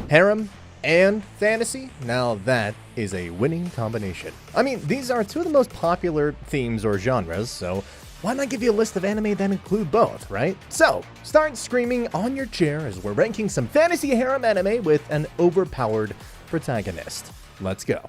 Harem and fantasy? Now that is a winning combination. I mean, these are two of the most popular themes or genres, so why not give you a list of anime that include both, right? So, start screaming on your chair as we're ranking some fantasy harem anime with an overpowered protagonist. Let's go.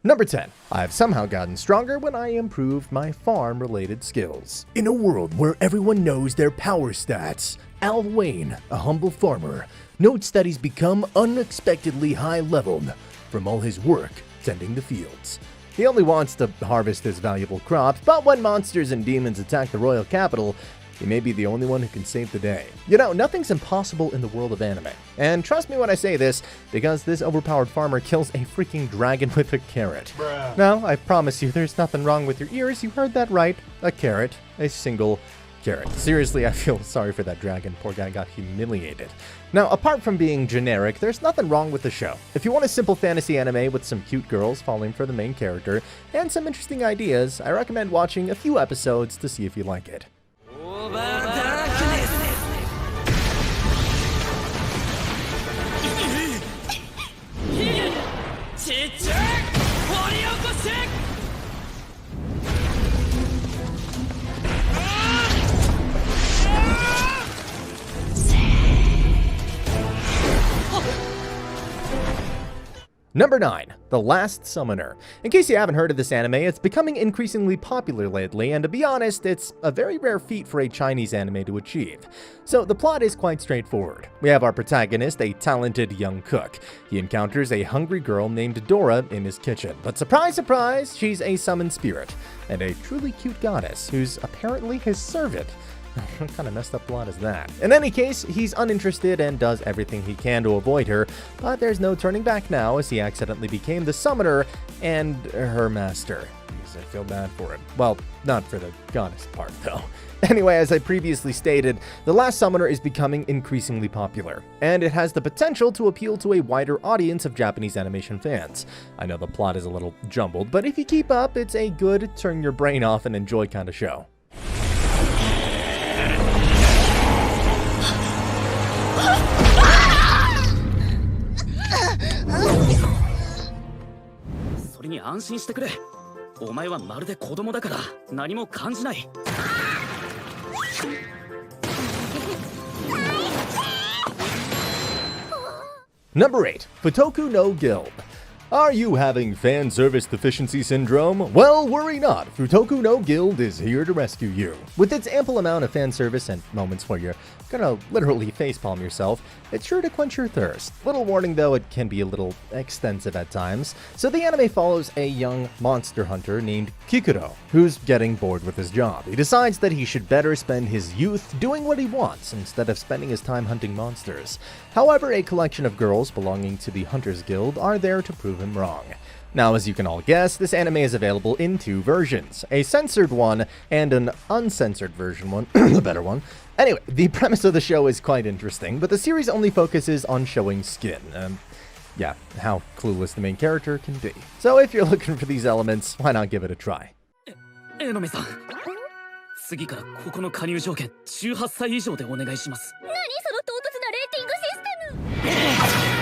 Number 10. I've somehow gotten stronger when I improved my farm-related skills. In a world where everyone knows their power stats, Al Wayne, a humble farmer, notes that he's become unexpectedly high-leveled from all his work tending the fields. He only wants to harvest his valuable crops, but when monsters and demons attack the royal capital, he may be the only one who can save the day. You know, nothing's impossible in the world of anime. And trust me when I say this, because this overpowered farmer kills a freaking dragon with a carrot. Bruh. Now, I promise you, there's nothing wrong with your ears. You heard that right. A carrot. A single carrot. Seriously, I feel sorry for that dragon. Poor guy got humiliated. Now, apart from being generic, there's nothing wrong with the show. If you want a simple fantasy anime with some cute girls falling for the main character and some interesting ideas, I recommend watching a few episodes to see if you like it. Number 9. The Last Summoner. In case you haven't heard of this anime, it's becoming increasingly popular lately, and to be honest, it's a very rare feat for a Chinese anime to achieve. So the plot is quite straightforward. We have our protagonist, a talented young cook. He encounters a hungry girl named Dora in his kitchen, but surprise, surprise, she's a summoned spirit, and a truly cute goddess who's apparently his servant. What kind of messed up plot is that? In any case, he's uninterested and does everything he can to avoid her, but there's no turning back now as he accidentally became the summoner and her master. I feel bad for him. Well, not for the goddess part, though. Anyway, as I previously stated, The Last Summoner is becoming increasingly popular, and it has the potential to appeal to a wider audience of Japanese animation fans. I know the plot is a little jumbled, but if you keep up, it's a good turn your brain off and enjoy kind of show. Number 8. Futoku no Guild. Are you having fan service deficiency syndrome? Well, worry not. Futoku no Guild is here to rescue you. With its ample amount of fan service and moments where you're gonna literally facepalm yourself, it's sure to quench your thirst. Little warning though, it can be a little extensive at times. So the anime follows a young monster hunter named Kikuro, who's getting bored with his job. He decides that he should better spend his youth doing what he wants instead of spending his time hunting monsters. However, a collection of girls belonging to the Hunters Guild are there to prove him wrong. Now, as you can all guess, this anime is available in 2 versions, a censored one and an uncensored version one, the better one. Anyway, the premise of the show is quite interesting, but the series only focuses on showing skin. Yeah, how clueless the main character can be. So if you're looking for these elements, why not give it a try? 次からここの加入条件18歳以上でお願いします。何その唐突なレーティングシステム。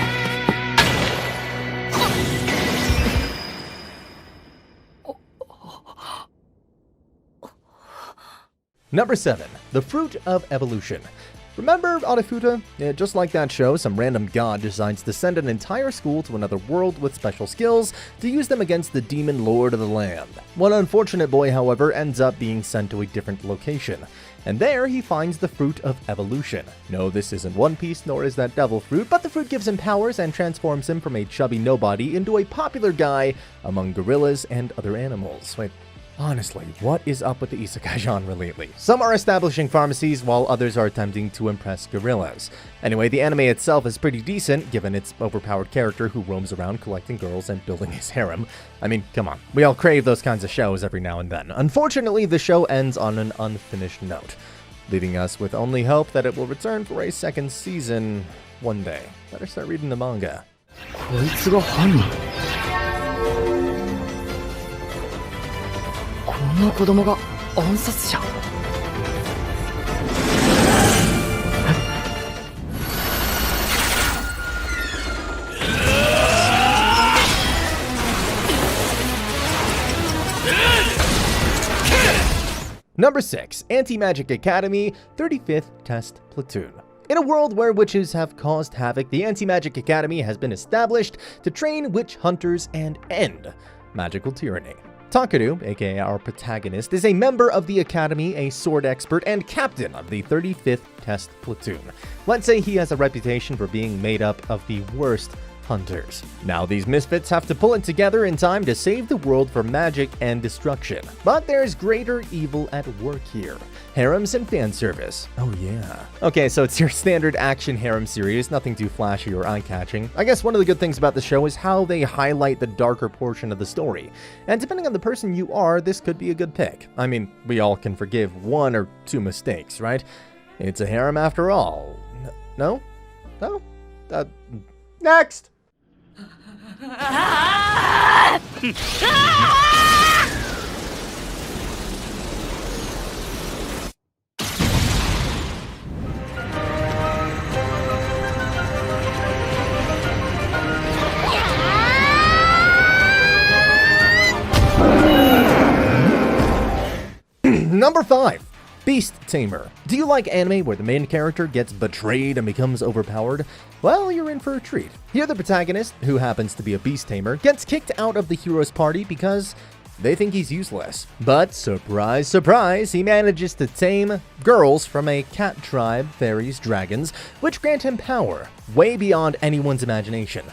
Number 7. The Fruit of Evolution. Remember Arefuta? Yeah, just like that show, some random god decides to send an entire school to another world with special skills to use them against the demon lord of the land. One unfortunate boy, however, ends up being sent to a different location, and there he finds the Fruit of Evolution. No, this isn't One Piece, nor is that devil fruit, but the fruit gives him powers and transforms him from a chubby nobody into a popular guy among gorillas and other animals. Wait, honestly, what is up with the isekai genre lately? Some are establishing pharmacies, while others are attempting to impress gorillas. Anyway, the anime itself is pretty decent, given its overpowered character who roams around collecting girls and building his harem. I mean, come on, we all crave those kinds of shows every now and then. Unfortunately, the show ends on an unfinished note, leaving us with only hope that it will return for a second season one day. Better start reading the manga. こいつが犯人。んな子供が暗殺者。Number 6. Anti-Magic Academy 35th Test Platoon. In a world where witches have caused havoc, the Anti-Magic Academy has been established to train witch hunters and end magical tyranny. Takeru, aka our protagonist, is a member of the Academy, a sword expert, and captain of the 35th Test Platoon. Let's say he has a reputation for being made up of the worst hunters. Now these misfits have to pull it together in time to save the world from magic and destruction. But there's greater evil at work here. Harems and fan service. Oh yeah. Okay, so it's your standard action harem series, nothing too flashy or eye-catching. I guess one of the good things about the show is how they highlight the darker portion of the story. And depending on the person you are, this could be a good pick. I mean, we all can forgive one or two mistakes, right? It's a harem after all. No? No? Next! Number 5. Beast Tamer. Do you like anime where the main character gets betrayed and becomes overpowered? Well, you're in for a treat. Here the protagonist, who happens to be a beast tamer, gets kicked out of the hero's party because they think he's useless. But surprise, surprise, he manages to tame girls from a cat tribe, fairies, dragons, which grant him power way beyond anyone's imagination.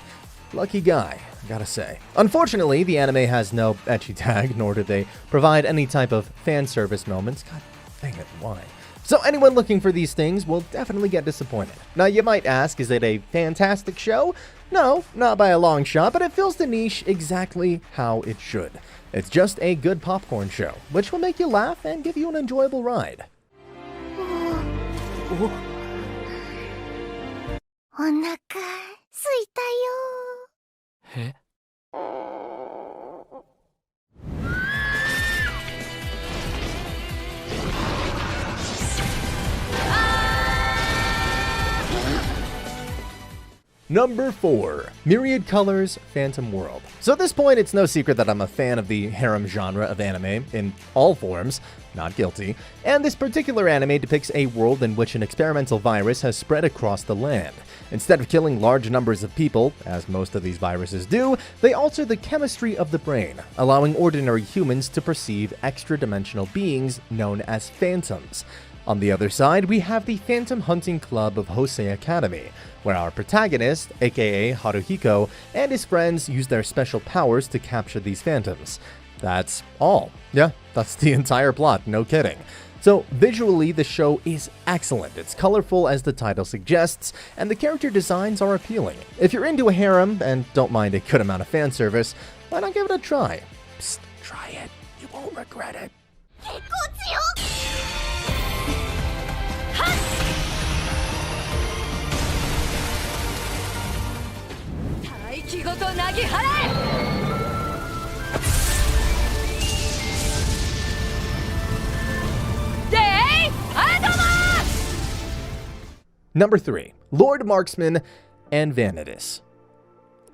Lucky guy, I gotta say. Unfortunately, the anime has no ecchi tag, nor do they provide any type of fan service moments. God dang it, why? So anyone looking for these things will definitely get disappointed. Now you might ask, is it a fantastic show? No, not by a long shot, but it fills the niche exactly how it should. It's just a good popcorn show, which will make you laugh and give you an enjoyable ride. お腹すいたよ。え？ Number 4. Myriad Colors Phantom World. So at this point, it's no secret that I'm a fan of the harem genre of anime in all forms, not guilty, and this particular anime depicts a world in which an experimental virus has spread across the land. Instead of killing large numbers of people, as most of these viruses do, they alter the chemistry of the brain, allowing ordinary humans to perceive extra-dimensional beings known as phantoms. On the other side, we have the Phantom Hunting Club of Hosei Academy, where our protagonist, aka Haruhiko, and his friends use their special powers to capture these phantoms. That's all. Yeah, that's the entire plot, no kidding. So visually, the show is excellent. It's colorful as the title suggests, and the character designs are appealing. If you're into a harem and don't mind a good amount of fan service, why not give it a try? Psst, try it. You won't regret it. 結構強っ。 大気ごとなぎ払え。でアドバンス。 Number 3. Lord Marksman and Vanitas.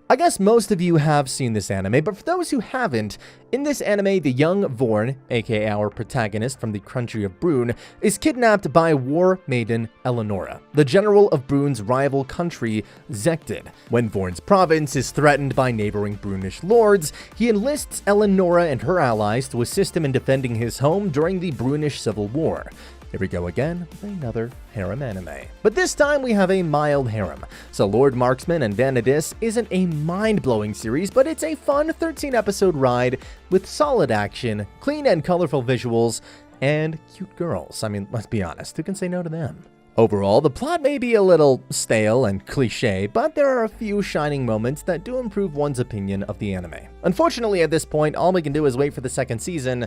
I guess most of you have seen this anime, but for those who haven't, in this anime, the young Vorn, aka our protagonist from the country of Brune, is kidnapped by war maiden Eleonora, the general of Brune's rival country, Zektin. When Vorn's province is threatened by neighboring Brunish lords, he enlists Eleonora and her allies to assist him in defending his home during the Brunish Civil War. Here we go again with another harem anime. But this time we have a mild harem. So Lord Marksman and Vanitas isn't a mind-blowing series, but it's a fun 13-episode ride with solid action, clean and colorful visuals, and cute girls. I mean, let's be honest, who can say no to them? Overall, the plot may be a little stale and cliche, but there are a few shining moments that do improve one's opinion of the anime. Unfortunately, at this point, all we can do is wait for the second season,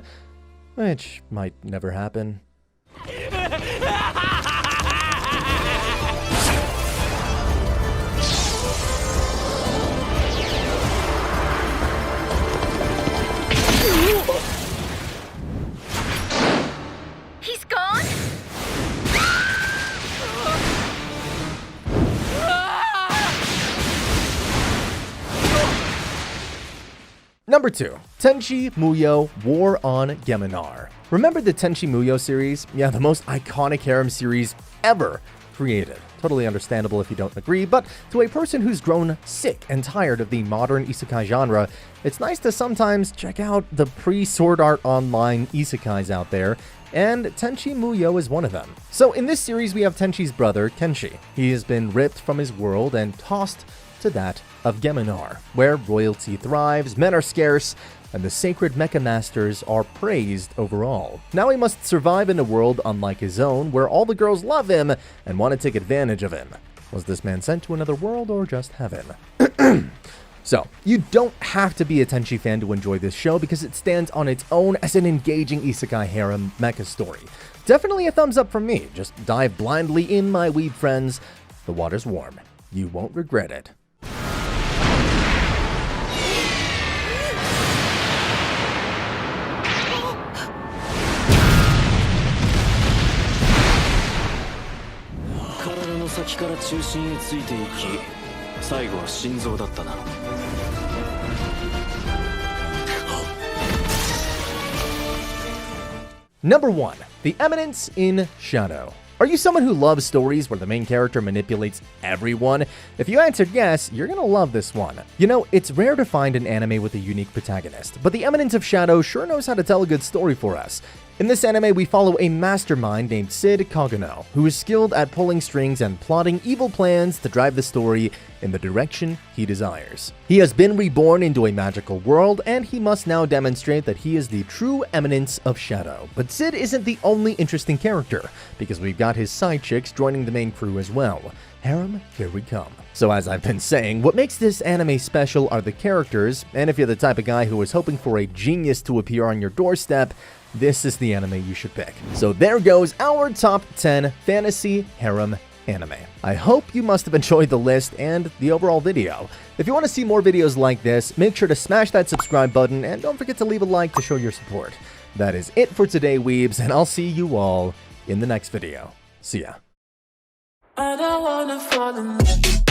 which might never happen. Number 2. Tenchi Muyo War on Geminar. Remember the Tenchi Muyo series? Yeah, the most iconic harem series ever created. Totally understandable if you don't agree, but to a person who's grown sick and tired of the modern isekai genre, it's nice to sometimes check out the pre-Sword Art Online isekais out there, and Tenchi Muyo is one of them. So in this series, we have Tenchi's brother, Kenshi. He has been ripped from his world and tossed to that of Geminar, where royalty thrives, men are scarce, and the sacred mecha masters are praised overall. Now he must survive in a world unlike his own, where all the girls love him and want to take advantage of him. Was this man sent to another world or just heaven? So, you don't have to be a Tenchi fan to enjoy this show because it stands on its own as an engaging isekai harem mecha story. Definitely a thumbs up from me. Just dive blindly in, my weeb friends. The water's warm. You won't regret it. Number 1. The Eminence in Shadow. Are you someone who loves stories where the main character manipulates everyone? If you answered yes, you're gonna love this one. You know, it's rare to find an anime with a unique protagonist, but the Eminence of Shadow sure knows how to tell a good story for us. In this anime, we follow a mastermind named Sid Kagano, who is skilled at pulling strings and plotting evil plans to drive the story in the direction he desires. He has been reborn into a magical world, and he must now demonstrate that he is the true Eminence of Shadow. But Sid isn't the only interesting character, because we've got his side chicks joining the main crew as well. Harem, here we come. So as I've been saying, what makes this anime special are the characters, and if you're the type of guy who is hoping for a genius to appear on your doorstep, this is the anime you should pick. So there goes our top 10 fantasy harem anime. I hope you must have enjoyed the list and the overall video. If you want to see more videos like this, make sure to smash that subscribe button and don't forget to leave a like to show your support. That is it for today, weebs, and I'll see you all in the next video. See ya. I don't wanna fall in love.